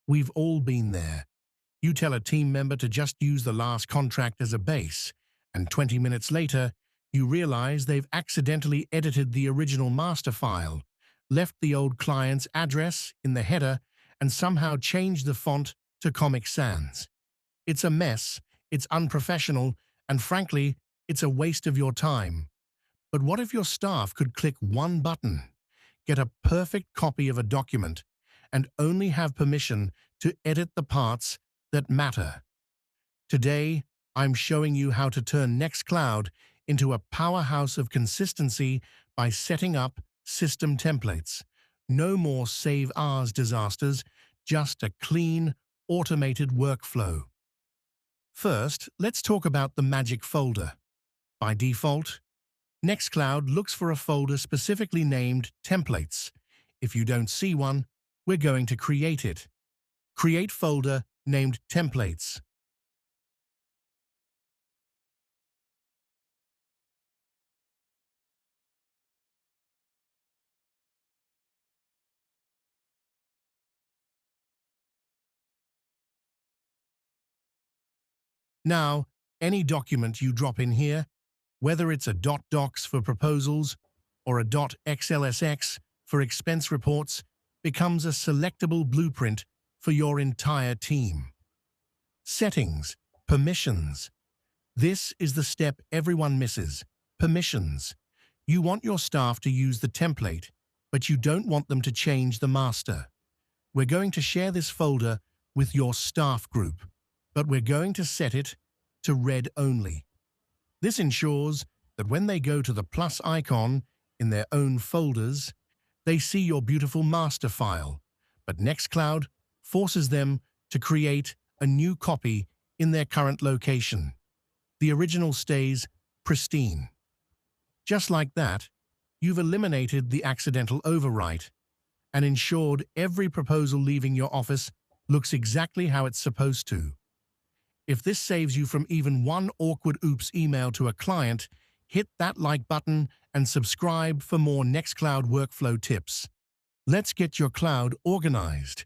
We've all been there. You tell a team member to just use the last contract as a base, and 20 minutes later, you realize they've accidentally edited the original master file, left the old client's address in the header, and somehow changed the font to Comic Sans. It's a mess, it's unprofessional, and frankly, it's a waste of your time. But what if your staff could click one button, get a perfect copy of a document, and only have permission to edit the parts that matter? Today, I'm showing you how to turn Nextcloud into a powerhouse of consistency by setting up system templates. No more save ours disasters, just a clean, automated workflow. First, let's talk about the magic folder. By default, Nextcloud looks for a folder specifically named Templates. If you don't see one, we're going to create it. Create folder named Templates. Now, any document you drop in here, whether it's a .docs for proposals or a .xlsx for expense reports, becomes a selectable blueprint for your entire team. Settings, permissions. This is the step everyone misses. Permissions. You want your staff to use the template, but you don't want them to change the master. We're going to share this folder with your staff group, but we're going to set it to read only. This ensures that when they go to the plus icon in their own folders, they see your beautiful master file, but Nextcloud forces them to create a new copy in their current location. The original stays pristine. Just like that, you've eliminated the accidental overwrite and ensured every proposal leaving your office looks exactly how it's supposed to. If this saves you from even one awkward oops email to a client, hit that like button and subscribe for more Nextcloud workflow tips. Let's get your cloud organized.